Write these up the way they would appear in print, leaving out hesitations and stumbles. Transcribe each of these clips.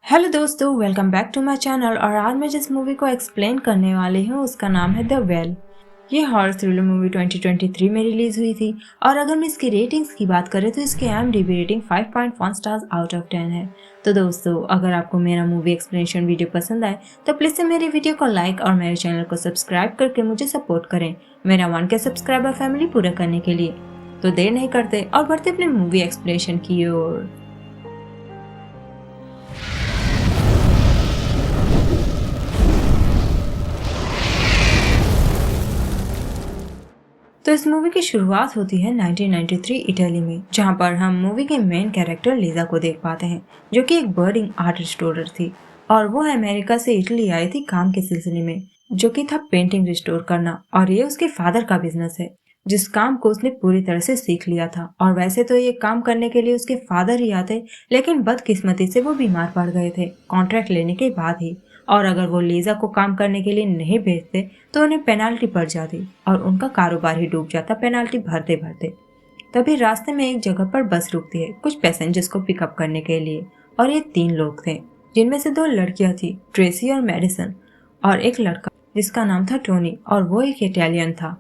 Hello दोस्तों, welcome back to my channel. और आज मैं जिस मूवी को एक्सप्लेन करने वाली हूँ उसका नाम है द वेल। ये हॉरर थ्रिलर मूवी 2023 में रिलीज हुई थी और अगर मैं इसकी रेटिंग्स की बात करें तो इसकी IMDb rating 5.1 stars out of 10 है। तो दोस्तों, अगर आपको मेरा मूवी एक्सप्लेनेशन वीडियो पसंद आए तो प्लीज से मेरी वीडियो को लाइक और मेरे चैनल को सब्सक्राइब करके मुझे सपोर्ट करें मेरा 1K सब्सक्राइबर फैमिली पूरा करने के लिए। तो देर नहीं करते और बढ़ते अपने मूवी एक्सप्लेनेशन की ओर। तो इस मूवी की शुरुआत होती है 1993 इटली में, जहां पर हम मूवी के मेन कैरेक्टर लीजा को देख पाते हैं, जो कि एक बर्डिंग आर्ट रिस्टोरर थी और वो अमेरिका से इटली आई थी काम के सिलसिले में, जो कि था पेंटिंग रिस्टोर करना। और ये उसके फादर का बिजनेस है जिस काम को उसने पूरी तरह से सीख लिया था। और वैसे तो ये काम करने के लिए उसके फादर ही आते, लेकिन बदकिस्मती से वो बीमार पड़ गए थे कॉन्ट्रैक्ट लेने के बाद ही। और अगर वो लीजा को काम करने के लिए नहीं भेजते तो उन्हें पेनाल्टी पड़ जाती और उनका कारोबार ही डूब जाता पेनाल्टी भरते भरते। तभी रास्ते में एक जगह पर बस रुकती है कुछ पैसेंजर्स को पिकअप करने के लिए। और ये 3 लोग थे, जिनमें से 2 लड़कियां थी, ट्रेसी और मेडिसन, और एक लड़का जिसका नाम था टोनी, और वो एक इटालियन था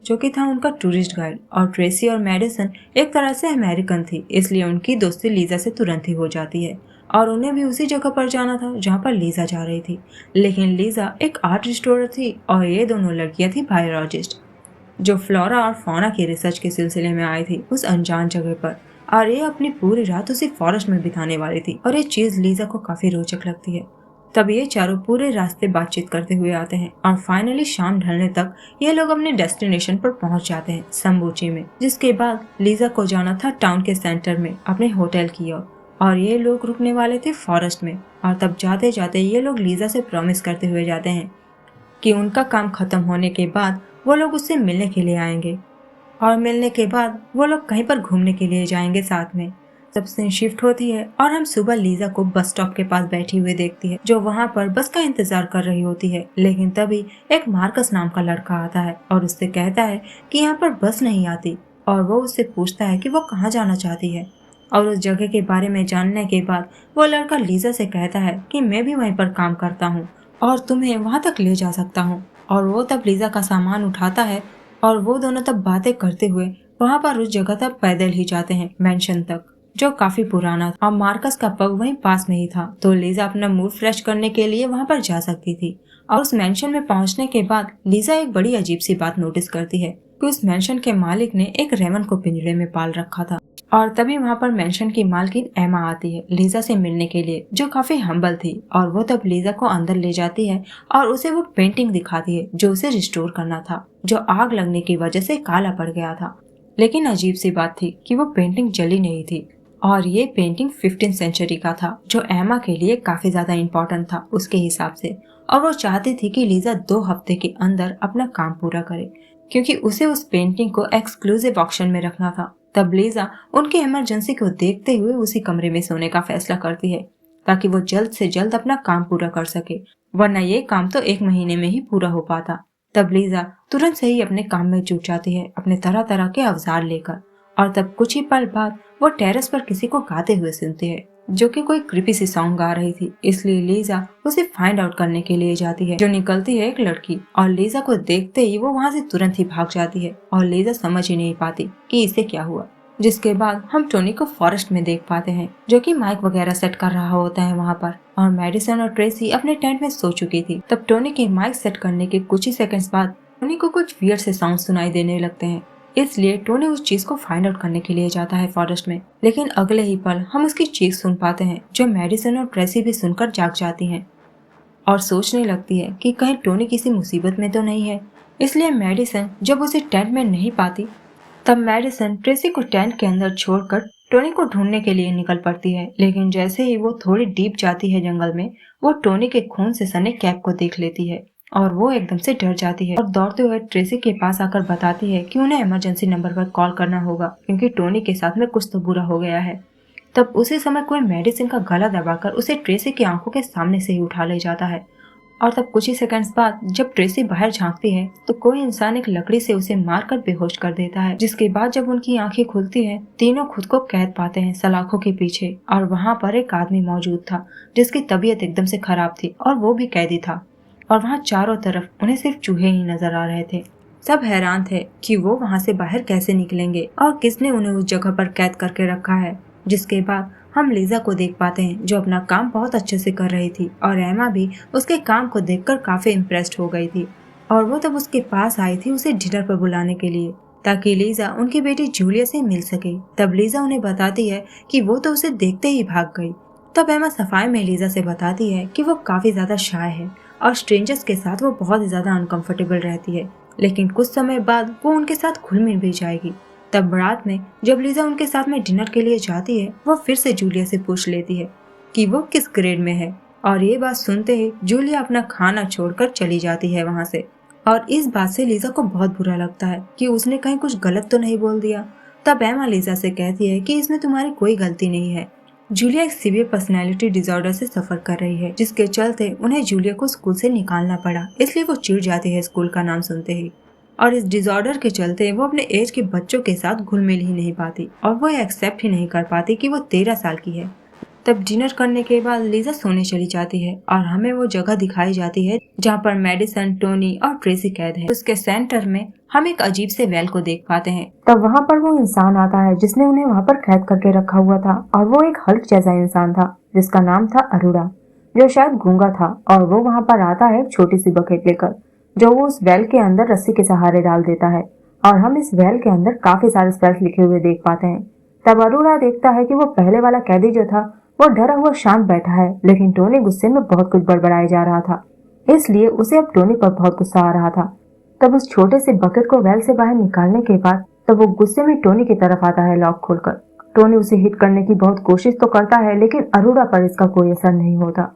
जो कि था उनका टूरिस्ट गाइड। और ट्रेसी और मेडिसन एक तरह से अमेरिकन थी, इसलिए उनकी दोस्ती लीजा से तुरंत ही हो जाती है और उन्हें भी उसी जगह पर जाना था जहाँ पर लीजा जा रही थी। लेकिन लीजा एक आर्ट रिस्टोरर थी और ये दोनों लड़कियां थी बायोलॉजिस्ट, जो फ्लोरा और फौना की रिसर्च के सिलसिले में आई थी उस अनजान जगह पर। और ये अपनी पूरी रात उसी फॉरेस्ट में बिताने वाली थी और ये चीज लीजा को काफी रोचक लगती है। तब ये चारों पूरे रास्ते बातचीत करते हुए आते हैं और फाइनली शाम ढलने तक ये लोग अपने डेस्टिनेशन पर पहुंच जाते हैं, संबूची में। जिसके बाद लीजा को जाना था टाउन के सेंटर में अपने होटल की ओर और ये लोग रुकने वाले थे फॉरेस्ट में। और तब जाते जाते ये लोग लीजा से प्रॉमिस करते हुए जाते हैं कि उनका काम खत्म होने के बाद वो लोग उससे मिलने के लिए आएंगे और मिलने के बाद वो लोग कहीं पर घूमने के लिए जाएंगे साथ में। तब सीन शिफ्ट होती है और हम सुबह लीजा को बस स्टॉप के पास बैठी हुई देखती है, जो वहाँ पर बस का इंतजार कर रही होती है। लेकिन तभी एक मार्कस नाम का लड़का आता है और उससे कहता है कि यहाँ पर बस नहीं आती और वो उससे पूछता है कि वो कहाँ जाना चाहती है। और उस जगह के बारे में जानने के बाद वो लड़का लीजा से कहता है कि मैं भी वहीं पर काम करता हूँ और तुम्हें वहाँ तक ले जा सकता हूँ। और वो तब लीजा का सामान उठाता है और वो दोनों तब बातें करते हुए वहाँ पर उस जगह तक पैदल ही जाते हैं मेंशन तक, जो काफी पुराना था और मार्कस का पब वहीं पास में ही था। तो लीजा अपना मूड फ्रेश करने के लिए वहाँ पर जा सकती थी। और उस मेंशन में पहुँचने के बाद लीजा एक बड़ी अजीब सी बात नोटिस करती है कि उस मेंशन के मालिक ने एक रेमन को पिंजरे में पाल रखा था। और तभी वहाँ पर मेंशन की मालकिन एमा आती है लीजा से मिलने के लिए, जो काफी हम्बल थी। और वो तब लीजा को अंदर ले जाती है और उसे वो पेंटिंग दिखाती है जो उसे रिस्टोर करना था, जो आग लगने की वजह से काला पड़ गया था। लेकिन अजीब सी बात थी कि वो पेंटिंग जली नहीं थी और ये पेंटिंग 15th सेंचुरी का था, जो एमा के लिए काफी ज्यादा इम्पोर्टेंट था उसके हिसाब से। और वो चाहती थी कि लीजा 2 हफ्ते के अंदर अपना काम पूरा करे, क्योंकि उसे उस पेंटिंग को एक्सक्लूसिव ऑक्शन में रखना था। तब लीजा उनकी इमरजेंसी को देखते हुए उसी कमरे में सोने का फैसला करती है ताकि वो जल्द से जल्द अपना काम पूरा कर सके, वरना ये काम तो 1 महीने में ही पूरा हो पाता। तब लीजा तुरंत से ही अपने काम में जुट जाती है अपने तरह तरह के औजार लेकर। और तब कुछ ही पल बाद वो टेरेस पर किसी को गाते हुए सुनती है, जो कि कोई क्रीपी सी सॉन्ग गा रही थी। इसलिए लीजा उसे फाइंड आउट करने के लिए जाती है, जो निकलती है एक लड़की। और लीजा को देखते ही वो वहाँ से तुरंत ही भाग जाती है और लीजा समझ ही नहीं पाती कि इसे क्या हुआ। जिसके बाद हम टोनी को फॉरेस्ट में देख पाते हैं, जो कि माइक वगैरह सेट कर रहा होता है वहाँ पर। और मेडिसन और ट्रेसी अपने टेंट में सो चुकी थी। तब टोनी के माइक सेट करने के कुछ ही सेकंड्स बाद टोनी को कुछ वियर्ड से साउंड सुनाई देने लगते हैं। इसलिए टोनी उस चीज को फाइंड आउट करने के लिए जाता है फॉरेस्ट में। लेकिन अगले ही पल हम उसकी चीख सुन पाते हैं, जो मेडिसन और ट्रेसी भी सुनकर जाग जाती हैं और सोचने लगती है कि कहीं टोनी किसी मुसीबत में तो नहीं है। इसलिए मेडिसन जब उसे टेंट में नहीं पाती, तब मेडिसन ट्रेसी को टेंट के अंदर छोड़कर टोनी को ढूंढने के लिए निकल पड़ती है। लेकिन जैसे ही वो थोड़ी डीप जाती है जंगल में, वो टोनी के खून से सने कैप को देख लेती है और वो एकदम से डर जाती है और दौड़ते हुए ट्रेसी के पास आकर बताती है कि उन्हें इमरजेंसी नंबर पर कॉल करना होगा, क्योंकि टोनी के साथ में कुछ तो बुरा हो गया है। तब उसी समय कोई मेडिसिन का गला दबाकर उसे ट्रेसी की आंखों के सामने से ही उठा ले जाता है और तब कुछ ही सेकंड्स बाद जब ट्रेसी बाहर झांकती है तो कोई इंसान एक लकड़ी से उसे मारकर बेहोश कर देता है, जिसके बाद जब उनकी आंखें खुलती हैं तीनों खुद को कैद पाते हैं सलाखों के पीछे। और वहाँ पर एक आदमी मौजूद था जिसकी तबीयत एकदम से खराब थी और वो भी कैदी था। और वहाँ चारों तरफ उन्हें सिर्फ चूहे ही नजर आ रहे थे। सब हैरान थे कि वो वहाँ से बाहर कैसे निकलेंगे और किसने उन्हें उस जगह पर कैद करके रखा है। जिसके बाद हम लीजा को देख पाते हैं जो अपना काम बहुत अच्छे से कर रही थी और एमा भी उसके काम को देखकर काफी इम्प्रेस्ड हो गई थी। और वो तब उसके पास आई थी उसे डिनर पर बुलाने के लिए ताकि लीजा उनकी बेटी जूलिया से मिल सके। तब लीजा उन्हें बताती है कि वो तो उसे देखते ही भाग गई। तब एमा सफाई में लीजा से बताती है कि वो काफी ज्यादा शाय है और स्ट्रेंजर्स के साथ वो बहुत ज्यादा अनकंफर्टेबल रहती है, लेकिन कुछ समय बाद वो उनके साथ घुल मिल भी जाएगी। तब रात में जब लीजा उनके साथ में डिनर के लिए जाती है वो फिर से जूलिया से पूछ लेती है कि वो किस ग्रेड में है। और ये बात सुनते ही जूलिया अपना खाना छोड़कर चली जाती है वहाँ से। और इस बात से लीजा को बहुत बुरा लगता है कि उसने कहीं कुछ गलत तो नहीं बोल दिया। तब एमा लीजा से कहती है कि इसमें तुम्हारी कोई गलती नहीं है। जूलिया एक सीवियर पर्सनैलिटी डिसऑर्डर से सफर कर रही है, जिसके चलते उन्हें जूलिया को स्कूल से निकालना पड़ा, इसलिए वो चिढ़ जाती है स्कूल का नाम सुनते ही। और इस डिसऑर्डर के चलते वो अपने एज के बच्चों के साथ घुल मिल ही नहीं पाती और वो एक्सेप्ट ही नहीं कर पाती कि वो 13 साल की है। तब डिनर करने के बाद लीजा सोने चली जाती है और हमें वो जगह दिखाई जाती है जहाँ पर मेडिसन, टोनी और ट्रेसी कैद है। उसके सेंटर में हम एक अजीब से वेल को देख पाते हैं। तब वहाँ पर वो इंसान आता है जिसने उन्हें वहाँ पर कैद करके रखा हुआ था और वो एक हल्क जैसा इंसान था जिसका नाम था अरोड़ा, जो शायद गूंगा था। और वो वहाँ पर आता है एक छोटी सी बकेट लेकर जो वो उस वेल के अंदर रस्सी के सहारे डाल देता है और हम इस वेल के अंदर काफी सारे स्पेल्स लिखे हुए देख पाते हैं। तब अरोड़ा देखता है कि वो पहले वाला कैदी जो था वो डरा हुआ शांत बैठा है, लेकिन टोनी गुस्से में बहुत कुछ बड़बड़ाए जा रहा था, इसलिए उसे अब टोनी पर बहुत गुस्सा आ रहा था। तब उस छोटे से बकेट को वेल से बाहर निकालने के बाद तब वो गुस्से में टोनी की तरफ आता है लॉक खोलकर। टोनी उसे हिट करने की बहुत कोशिश तो करता है लेकिन अरोड़ा पर इसका कोई असर नहीं होता।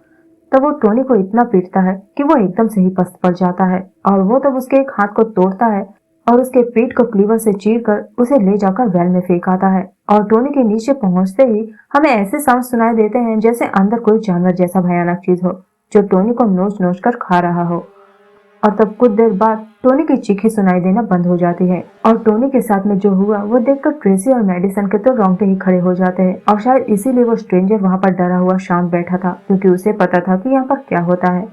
तब वो टोनी को इतना पीटता है कि वो एकदम से ही पस्त पड़ जाता है और वो तब उसके एक हाथ को तोड़ता है और उसके पीठ को क्लीवर से चीरकर उसे ले जाकर वेल में फेंक आता है। और टोनी के नीचे पहुंचते ही हमें ऐसे साउंड सुनाई देते हैं जैसे अंदर कोई जानवर जैसा भयानक चीज हो जो टोनी को नोच नोच कर खा रहा हो। और तब कुछ देर बाद टोनी की चीखें सुनाई देना बंद हो जाती है और टोनी के साथ में जो हुआ वो देखकर ट्रेसी और मेडिसन के तो रोंगटे ही खड़े हो जाते हैं। और शायद इसीलिए वो स्ट्रेंजर वहाँ पर डरा हुआ शांत बैठा था क्योंकि उसे पता था कि यहाँ पर क्या होता है।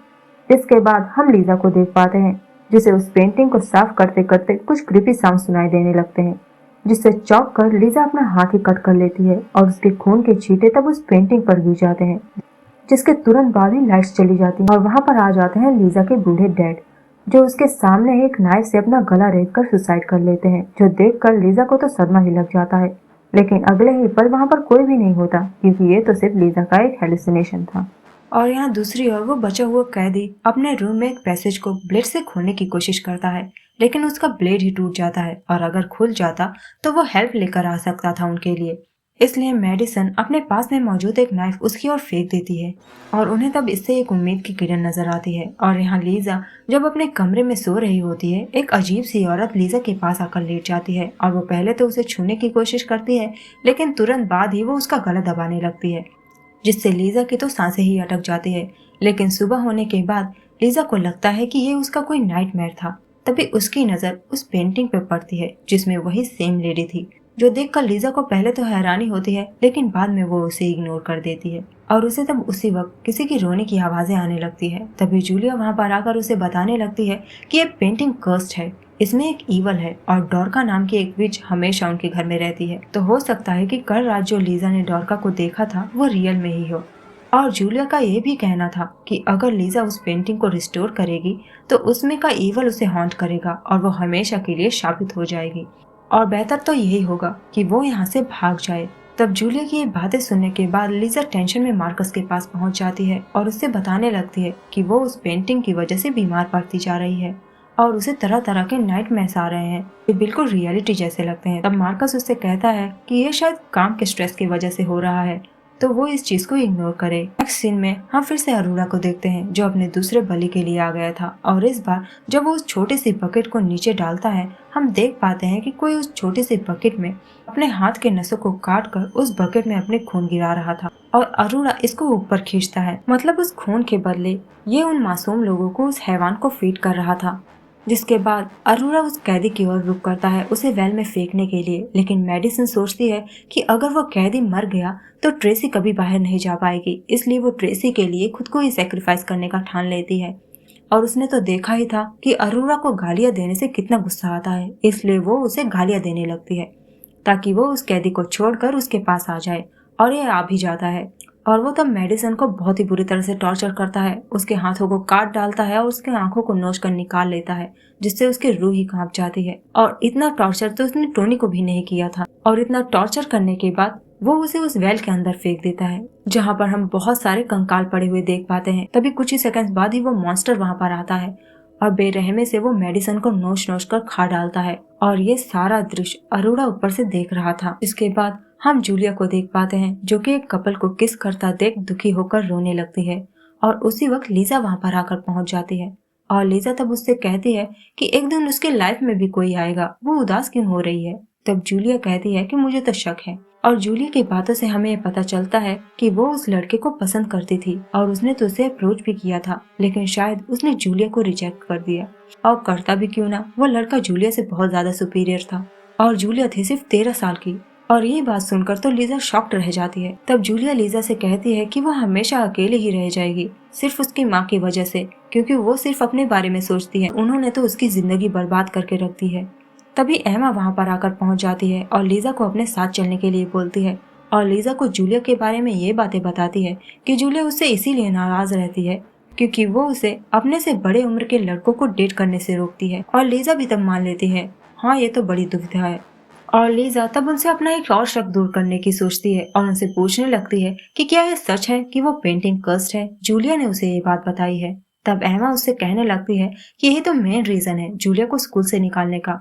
इसके बाद हम लीजा को देख पाते हैं जिसे उस पेंटिंग को साफ करते करते कुछ क्रीपी साउंड सुनाई देने लगते हैं, जिससे चौंक कर लीजा अपना हाथ ही कट कर लेती है और उसके खून के छींटे तब उस पेंटिंग पर गिर जाते हैं, जिसके तुरंत बाद ही लाइट्स चली जाती हैं और वहाँ पर आ जाते हैं लीजा के बूढ़े डैड जो उसके सामने एक नाइफ से अपना गला रेत कर सुसाइड कर लेते हैं, जो देखकर लीजा को तो सदमा ही लग जाता है। लेकिन अगले ही पल वहाँ पर कोई भी नहीं होता क्योंकि ये तो सिर्फ लीजा का एक हेलुसिनेशन था। और यहाँ दूसरी ओर वो बचा हुआ कैदी अपने रूम में एक पैसेज को ब्लेड से खोलने की कोशिश करता है, लेकिन उसका ब्लेड ही टूट जाता है और अगर खुल जाता तो वो हेल्प लेकर आ सकता था उनके लिए। इसलिए मेडिसन अपने पास में मौजूद एक नाइफ उसकी ओर फेंक देती है और उन्हें तब इससे एक उम्मीद की किरण नजर आती है। और यहाँ लीजा जब अपने कमरे में सो रही होती है एक अजीब सी औरत लीजा के पास आकर लेट जाती है और वो पहले तो उसे छूने की कोशिश करती है लेकिन तुरंत बाद ही वो उसका गला दबाने लगती है, जिससे लीजा की तो सांसें ही अटक जाती है। लेकिन सुबह होने के बाद लीजा को लगता है कि ये उसका कोई नाइटमेयर था। तभी उसकी नजर उस पेंटिंग पे पड़ती है जिसमें वही सेम लेडी थी, जो देखकर लीजा को पहले तो हैरानी होती है लेकिन बाद में वो उसे इग्नोर कर देती है और उसे तब उसी वक्त किसी की रोने की आवाजें आने लगती है। तभी जूलिया वहाँ पर आकर उसे बताने लगती है कि ये पेंटिंग कर्स्ड है, इसमें एक ईवल है और डॉर्का नाम की एक विच हमेशा उनके घर में रहती है। तो हो सकता है कि कल रात जो लीजा ने डॉर्का को देखा था वो रियल में ही हो। और जूलिया का ये भी कहना था कि अगर लीजा उस पेंटिंग को रिस्टोर करेगी तो उसमें का ईवल उसे हॉन्ट करेगा और वो हमेशा के लिए शापित हो जाएगी और बेहतर तो यही होगा कि वो यहाँ से भाग जाए। तब जूलिया की ये बातें सुनने के बाद लीजा टेंशन में मार्कस के पास पहुंच जाती है और उससे बताने लगती है कि वो उस पेंटिंग की वजह से बीमार पड़ती जा रही है और उसे तरह तरह के नाइटमेयर्स आ रहे हैं जो बिल्कुल रियलिटी जैसे लगते हैं। तब मार्कस उससे कहता है कि ये शायद काम के स्ट्रेस की वजह से हो रहा है तो वो इस चीज को इग्नोर करे। नेक्स्ट सीन में हम फिर से अरोरा को देखते हैं जो अपने दूसरे बलि के लिए आ गया था, और इस बार जब वो उस छोटी सी बकेट को नीचे डालता है हम देख पाते हैं कि कोई उस छोटी सी बकेट में अपने हाथ के नसों को काट कर उस बकेट में अपने खून गिरा रहा था और अरोरा इसको ऊपर खींचता है। मतलब उस खून के बदले ये उन मासूम लोगों को उस हैवान को फीड कर रहा था। जिसके बाद अरोरा उस कैदी की ओर रुख करता है उसे वेल में फेंकने के लिए, लेकिन मेडिसन सोचती है कि अगर वो कैदी मर गया तो ट्रेसी कभी बाहर नहीं जा पाएगी, इसलिए वो ट्रेसी के लिए खुद को ही सेक्रीफाइस करने का ठान लेती है। और उसने तो देखा ही था कि अरोरा को गालियां देने से कितना गुस्सा आता है, इसलिए वो उसे गालियां देने लगती है ताकि वो उस कैदी को छोड़कर उसके पास आ जाए, और ये आ भी जाता है। और वो तब मेडिसन को बहुत ही बुरी तरह से टॉर्चर करता है, उसके हाथों को काट डालता है और उसके आंखों को नोच कर निकाल लेता है, जिससे उसकी रूह ही कांप जाती है। और इतना टॉर्चर तो उसने टोनी को भी नहीं किया था। और इतना टॉर्चर करने के बाद वो उसे उस वेल के अंदर फेंक देता है, जहाँ पर हम बहुत सारे कंकाल पड़े हुए देख पाते हैं। तभी कुछ ही सेकंड्स बाद ही वो मॉन्स्टर वहाँ पर आता है और बेरहमी से वो मेडिसन को नोच नोच कर खा डालता है। और ये सारा दृश्य अरोरा ऊपर से देख रहा था। इसके बाद हम जूलिया को देख पाते हैं जो कि एक कपल को किस करता देख दुखी होकर रोने लगती है, और उसी वक्त लीजा वहाँ पर आकर पहुँच जाती है। और लीजा तब उससे कहती है कि एक दिन उसके लाइफ में भी कोई आएगा, वो उदास क्यों हो रही है। तब जूलिया कहती है कि मुझे तो शक है। और जूलिया की बातों से हमें पता चलता है कि वो उस लड़के को पसंद करती थी और उसने तो उसे अप्रोच भी किया था, लेकिन शायद उसने जूलिया को रिजेक्ट कर दिया। और करता भी क्यों ना, वो लड़का जूलिया से बहुत ज्यादा सुपीरियर था और जूलिया थी सिर्फ 13 साल की। और ये बात सुनकर तो लीजा शॉक्ड रह जाती है। तब जूलिया लीजा से कहती है कि वो हमेशा अकेले ही रह जाएगी, सिर्फ उसकी माँ की वजह से, क्योंकि वो सिर्फ अपने बारे में सोचती है, उन्होंने तो उसकी जिंदगी बर्बाद करके रख दी है। तभी एमा वहाँ पर आकर पहुँच जाती है और लीजा को अपने साथ चलने के लिए बोलती है, और लीजा को जूलिया के बारे में ये बातें बताती है कि जूलिया उससे इसीलिए नाराज रहती है क्योंकि वो उसे अपने से बड़े उम्र के लड़कों को डेट करने से रोकती है। और लीजा भी तब मान लेती है, हाँ ये तो बड़ी दुविधा है। और लीजा तब उनसे अपना एक और शक दूर करने की सोचती है और उनसे पूछने लगती है कि क्या ये सच है कि वो पेंटिंग कर्स्ड है। जूलिया ने उसे ये बात बताई है। तब एमा उससे कहने लगती है कि यही तो मेन रीजन है जूलिया को स्कूल से निकालने का।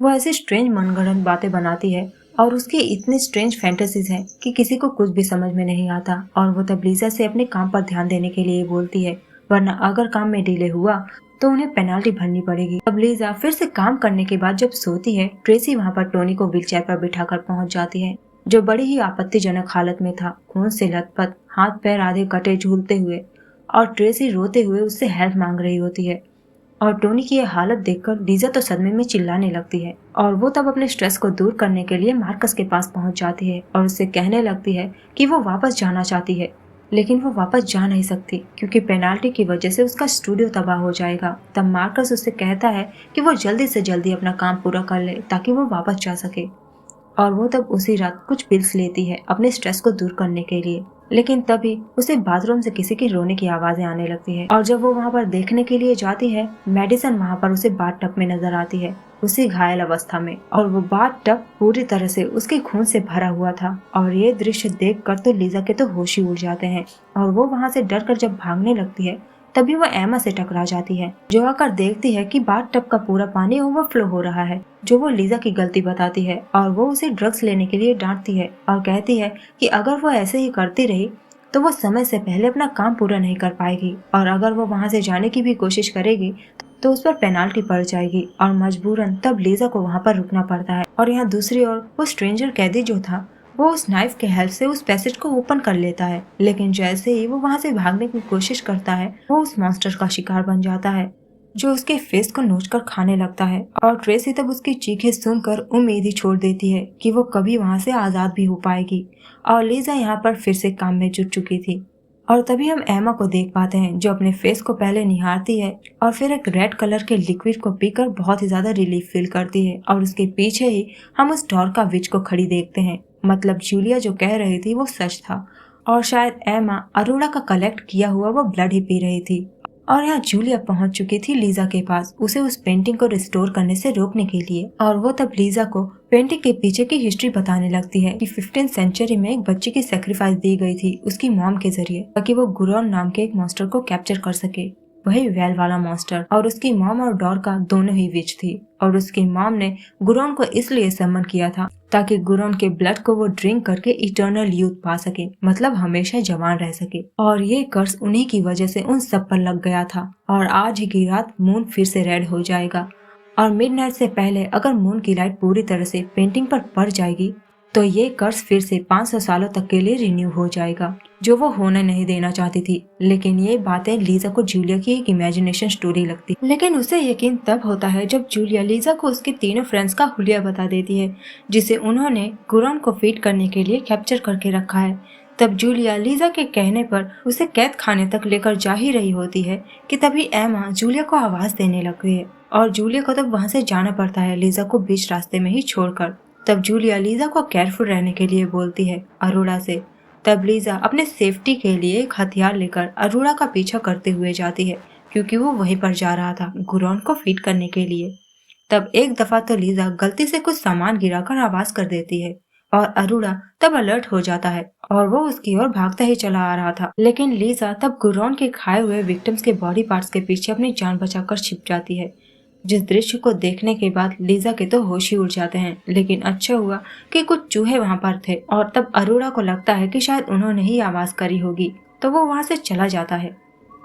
वो ऐसी स्ट्रेंज मनगढ़ंत बातें बनाती है और उसकी इतनी स्ट्रेंज फैंटेसीज हैं कि किसी को कुछ भी समझ में नहीं आता। और वो तब लीजा से अपने काम पर ध्यान देने के लिए बोलती है, वरना अगर काम में डिले हुआ तो उन्हें पेनाल्टी भरनी पड़ेगी। अब लीजा फिर से काम करने के बाद जब सोती है, ट्रेसी वहाँ पर टोनी को व्हीलचेयर पर बिठाकर पहुँच जाती है, जो बड़ी ही आपत्तिजनक हालत में था, खून से लथपथ, हाथ पैर आधे कटे झूलते हुए। और ट्रेसी रोते हुए उससे हेल्प मांग रही होती है। और टोनी की यह हालत देखकर लीजा तो सदमे में चिल्लाने लगती है। और वो तब अपने स्ट्रेस को दूर करने के लिए मार्कस के पास पहुंच जाती है और उससे कहने लगती है कि वो वापस जाना चाहती है, लेकिन वो वापस जा नहीं सकती क्योंकि पेनाल्टी की वजह से उसका स्टूडियो तबाह हो जाएगा। तब मार्कस उससे कहता है कि वो जल्दी से जल्दी अपना काम पूरा कर ले ताकि वो वापस जा सके। और वो तब उसी रात कुछ पिल्स लेती है अपने स्ट्रेस को दूर करने के लिए, लेकिन तभी उसे बाथरूम से किसी की रोने की आवाजें आने लगती है। और जब वो वहाँ पर देखने के लिए जाती है, मेडिसन वहाँ पर उसे बाथ टब में नजर आती है, उसी घायल अवस्था में। और वो बाथ टब पूरी तरह से उसके खून से भरा हुआ था। और ये दृश्य देखकर तो लीजा के तो होश ही उड़ जाते हैं और वो वहाँ से डर कर जब भागने लगती है तभी वो एमा से टकरा जाती है, जो आकर देखती है कि बाथ टब का पूरा पानी ओवरफ्लो हो रहा है, जो वो लीजा की गलती बताती है। और वो उसे ड्रग्स लेने के लिए डांटती है और कहती है कि अगर वो ऐसे ही करती रही तो वो समय से पहले अपना काम पूरा नहीं कर पाएगी, और अगर वो वहाँ से जाने की भी कोशिश करेगी तो उस पर पेनाल्टी पड़ जाएगी। और मजबूरन तब लीजा को वहाँ पर रुकना पड़ता है। और यहाँ दूसरी ओर वो स्ट्रेंजर कैदी जो था वो उस नाइफ के हेल्प से उस पैसेज को ओपन कर लेता है, लेकिन जैसे ही वो वहाँ से भागने की कोशिश करता है वो उस मॉन्स्टर का शिकार बन जाता है, जो उसके फेस को नोचकर खाने लगता है। और ट्रेसी तब उसकी चीखें सुनकर उम्मीद ही छोड़ देती है कि वो कभी वहाँ से आजाद भी हो पाएगी। और लीजा यहाँ पर फिर से काम में जुट चुकी थी। और तभी हम एमा को देख पाते हैं जो अपने फेस को पहले निहारती है और फिर एक रेड कलर के लिक्विड को पीकर बहुत ही ज्यादा रिलीफ फील करती है। और उसके पीछे ही हम उस डॉर्का विच को खड़ी देखते हैं। मतलब जूलिया जो कह रही थी वो सच था और शायद एमा अरोरा का कलेक्ट किया हुआ वो ब्लड ही पी रही थी। और यहाँ जूलिया पहुंच चुकी थी लीजा के पास, उसे उस पेंटिंग को रिस्टोर करने से रोकने के लिए। और वो तब लीजा को पेंटिंग के पीछे की हिस्ट्री बताने लगती है कि 15th सेंचुरी में एक बच्चे की सेक्रीफाइस दी गई थी उसकी मॉम के जरिए, ताकि वो गुरॉन नाम के एक मॉन्स्टर को कैप्चर कर सके। वही वेल वाला मॉन्स्टर, और उसकी मॉम और डॉर्का दोनों ही विच थी। और उसकी मॉम ने गुरॉन को इसलिए समन किया था ताकि गुरॉन के ब्लड को वो ड्रिंक करके इटर्नल यूथ पा सके, मतलब हमेशा जवान रह सके। और ये कर्स उन्हीं की वजह से उन सब पर लग गया था। और आज ही की रात मून फिर से रेड हो जाएगा, और मिडनाइट से पहले अगर मून की लाइट पूरी तरह से पेंटिंग पर पड़ जाएगी तो ये कर्स फिर से 500 सालों तक के लिए रिन्यू हो जाएगा, जो वो होने नहीं देना चाहती थी। लेकिन ये बातें लीजा को जूलिया की एक इमेजिनेशन स्टोरी लगती, लेकिन उसे यकीन तब होता है जब जूलिया लीजा को उसके तीनों फ्रेंड्स का हुलिया बता देती है, जिसे उन्होंने गुरॉन को फीड करने के लिए कैप्चर करके रखा है। तब जूलिया लीजा के कहने पर उसे कैद खाने तक लेकर जा ही रही होती है कि तभी एमा जूलिया को आवाज देने लगती है, और जूलिया को तब वहाँ से जाना पड़ता है लीजा को बीच रास्ते में ही छोड़कर। तब जूलिया लीजा को केयरफुल रहने के लिए बोलती है अरोड़ा से। तब लीजा अपने सेफ्टी के लिए एक हथियार लेकर अरोड़ा का पीछा करते हुए जाती है, क्योंकि वो वहीं पर जा रहा था गुरॉन को फीड करने के लिए। तब एक दफा तो लीजा गलती से कुछ सामान गिराकर आवाज कर देती है, और अरोड़ा तब अलर्ट हो जाता है और वो उसकी ओर भागता ही चला आ रहा था। लेकिन लीजा तब गुरॉन के खाए हुए विक्टिम्स के बॉडी पार्ट्स के पीछे अपनी जान बचाकर छिप जाती है, जिस दृश्य को देखने के बाद लीजा के तो होश ही उड़ जाते हैं। लेकिन अच्छा हुआ कि कुछ चूहे वहाँ पर थे, और तब अरोड़ा को लगता है कि शायद उन्होंने ही आवाज करी होगी, तो वो वहाँ से चला जाता है।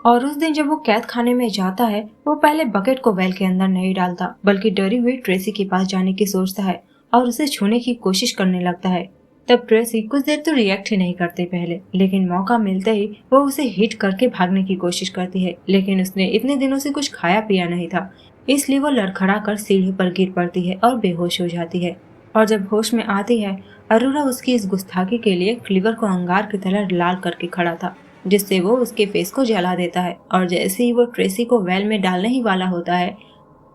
और उस दिन जब वो कैद खाने में जाता है, वो पहले बकेट को वेल के अंदर नहीं डालता, बल्कि डरी हुई ट्रेसी के पास जाने की सोचता है और उसे छूने की कोशिश करने लगता है। तब ट्रेसी कुछ देर तो रिएक्ट ही नहीं करते पहले, लेकिन मौका मिलते ही वो उसे हिट करके भागने की कोशिश करती है। लेकिन उसने इतने दिनों से कुछ खाया पिया नहीं था, इसलिए वो लड़खड़ा कर सीढ़ी पर गिर पड़ती है और बेहोश हो जाती है। और जब होश में आती है, अरोड़ा उसकी इस गुस्ताखी के लिए क्लीवर को अंगार की तरह लाल करके खड़ा था, जिससे वो उसके फेस को जला देता है। और जैसे ही वो ट्रेसी को वेल में डालने ही वाला होता है,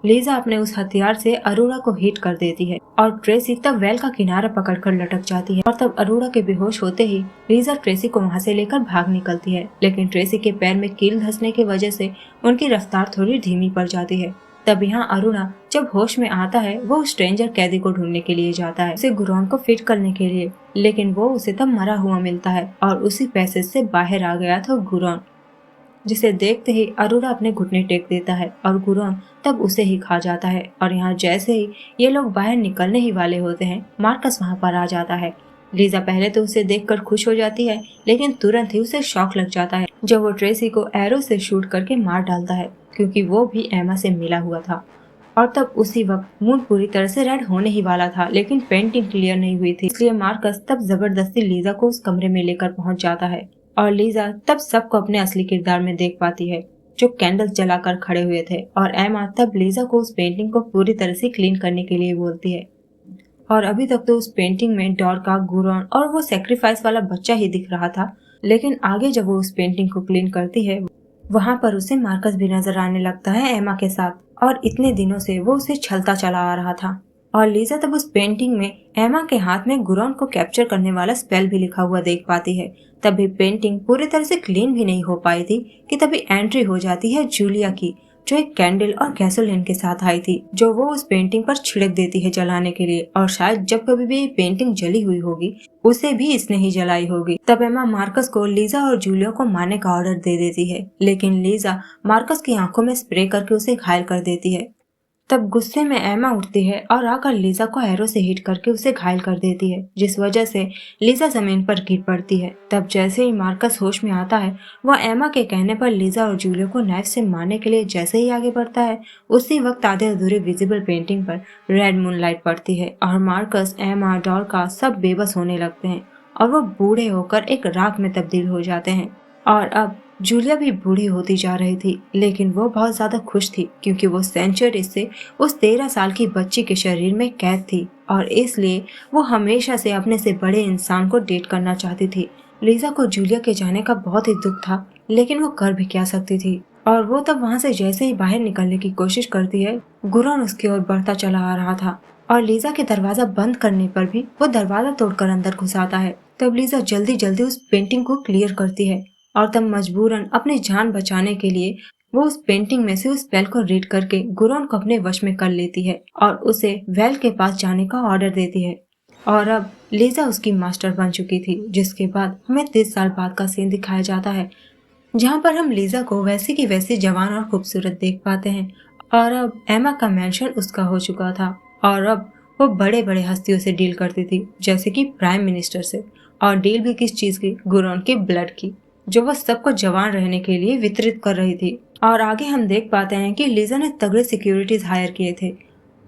लीजा अपने उस हथियार से अरोड़ा को हिट कर देती है, और ट्रेसी तब वेल का किनारा पकड़कर लटक जाती है। और तब अरोड़ा के बेहोश होते ही लीजा ट्रेसी को वहाँ से लेकर भाग निकलती है, लेकिन ट्रेसी के पैर में कील धंसने की वजह से उनकी रफ्तार थोड़ी धीमी पड़ जाती है। तब यहाँ अरुणा जब होश में आता है, वो स्ट्रेंजर कैदी को ढूंढने के लिए जाता है, उसे गुरॉन को फिट करने के लिए। लेकिन वो उसे तब मरा हुआ मिलता है, और उसी पैसेज से बाहर आ गया था गुरॉन, जिसे देखते ही अरोड़ा अपने घुटने टेक देता है, और गुरॉन तब उसे ही खा जाता है। और यहाँ जैसे ही ये लोग बाहर निकलने ही वाले होते हैं, मार्कस वहाँ पर आ जाता है। लीजा पहले तो उसे देखकर खुश हो जाती है, लेकिन तुरंत ही उसे शॉक लग जाता है जब वो ट्रेसी को एरो से शूट करके मार डालता है, क्योंकि वो भी एमा से मिला हुआ था। और तब उसी वक्त मून पूरी तरह से रेड होने ही वाला था, लेकिन पेंटिंग क्लियर नहीं हुई थी, इसलिए मार्कस तब जबरदस्ती लीजा को उस कमरे में लेकर पहुंच जाता है। और लीजा तब सबको अपने असली किरदार में देख पाती है, जो कैंडल्स जलाकर खड़े हुए थे। और एमा तब लीजा को उस पेंटिंग को पूरी तरह से क्लीन करने के लिए बोलती है। और अभी तक तो उस पेंटिंग में डॉर्का, गुरॉन और वो सेक्रीफाइस वाला बच्चा ही दिख रहा था, लेकिन आगे जब वो उस पेंटिंग को क्लीन करती है, वहाँ पर उसे मार्कस भी नजर आने लगता है एमा के साथ, और इतने दिनों से वो उसे छलता चला आ रहा था। और लीजा तब उस पेंटिंग में एमा के हाथ में गुरॉन को कैप्चर करने वाला स्पेल भी लिखा हुआ देख पाती है। तभी पेंटिंग पूरी तरह से क्लीन भी नहीं हो पाई थी कि तभी एंट्री हो जाती है जूलिया की, जो एक कैंडल और गैसोलीन के साथ आई थी, जो वो उस पेंटिंग पर छिड़क देती है जलाने के लिए। और शायद जब कभी भी ये पेंटिंग जली हुई होगी, उसे भी इसने ही जलाई होगी। तब एमा मार्कस को लीजा और जूलिया को मारने का ऑर्डर दे देती है, लेकिन लीजा मार्कस की आंखों में स्प्रे करके उसे घायल कर देती है। तब गुस्से में एमा उठती है और आकर लीजा को एरो से हिट करके उसे घायल कर देती है, जिस वजह से लीजा जमीन पर गिर पड़ती है। तब जैसे ही मार्कस होश में आता है, वह एमा के कहने पर लीजा और जूलिया को नाइफ से मारने के लिए जैसे ही आगे बढ़ता है, उसी वक्त आधे अधूरे विजिबल पेंटिंग पर रेड मूनलाइट पड़ती है, और मार्कस, एमा, डॉर्का सब बेबस होने लगते हैं, और वो बूढ़े होकर एक राख में तब्दील हो जाते हैं। और अब जूलिया भी बूढ़ी होती जा रही थी, लेकिन वो बहुत ज्यादा खुश थी, क्योंकि वो सेंचुरी से उस 13 साल की बच्ची के शरीर में कैद थी, और इसलिए वो हमेशा से अपने से बड़े इंसान को डेट करना चाहती थी। लीजा को जूलिया के जाने का बहुत ही दुख था, लेकिन वो कर भी क्या सकती थी। और वो तब वहाँ से जैसे ही बाहर निकलने की कोशिश करती है, गुरॉन उसकी ओर बढ़ता चला आ रहा था, और लीजा के दरवाजा बंद करने पर भी वो दरवाजा तोड़कर अंदर घुस आता है। तब लीजा जल्दी जल्दी उस पेंटिंग को क्लियर करती है, और तब मजबूरन अपनी जान बचाने के लिए वो उस पेंटिंग में से उस स्पेल को रीड करके गुरॉन को अपने वश में कर लेती है, और उसे वेल के पास जाने का ऑर्डर देती है। और अब लीजा उसकी मास्टर बन चुकी थी, जिसके बाद हमें 30 साल बाद का सीन दिखाया जाता है, जहाँ पर हम लीजा को वैसी की वैसी जवान और खूबसूरत देख पाते हैं। और अब एमा का मेंशन उसका हो चुका था और अब वो बड़े बड़े हस्तियों से डील करती थी, जैसे कि प्राइम मिनिस्टर से। और डील भी किस चीज की? गुरॉन के ब्लड की, जो वो सबको जवान रहने के लिए वितरित कर रही थी। और आगे हम देख पाते हैं कि लीजा ने तगड़े सिक्योरिटीज हायर किए थे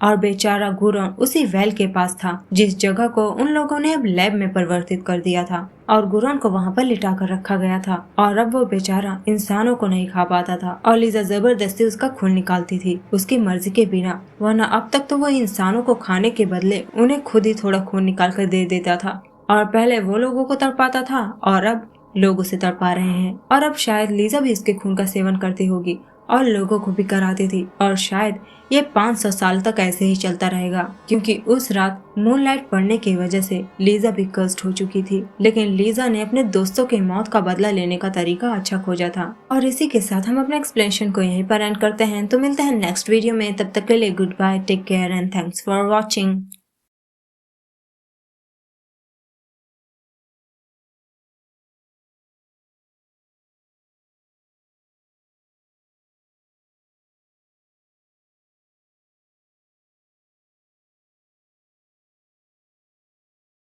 और बेचारा गुरॉन उसी वेल के पास था, जिस जगह को उन लोगों ने अब लैब में परिवर्तित कर दिया था और गुरॉन को वहाँ पर लिटा कर रखा गया था। और अब वो बेचारा इंसानों को नहीं खा पाता था और लीजा जबरदस्ती उसका खून निकालती थी, उसकी मर्जी के बिना। वरना अब तक तो वो इंसानों को खाने के बदले उन्हें खुद ही थोड़ा खून निकाल कर दे देता था। और पहले वो लोगों को तड़पाता था और अब लोग उसे तड़पा रहे हैं। और अब शायद लीजा भी इसके खून का सेवन करती होगी और लोगों को भी कराती थी। और शायद ये 500 साल तक ऐसे ही चलता रहेगा, क्योंकि उस रात मूनलाइट पड़ने की वजह से लीजा भी कर्स्ड हो चुकी थी। लेकिन लीजा ने अपने दोस्तों की मौत का बदला लेने का तरीका अच्छा खोजा था। और इसी के साथ हम अपने एक्सप्लेनेशन को यहीं पर एंड करते हैं। तो मिलते हैं नेक्स्ट वीडियो में, तब तक के लिए goodbye, take care and thanks for watching.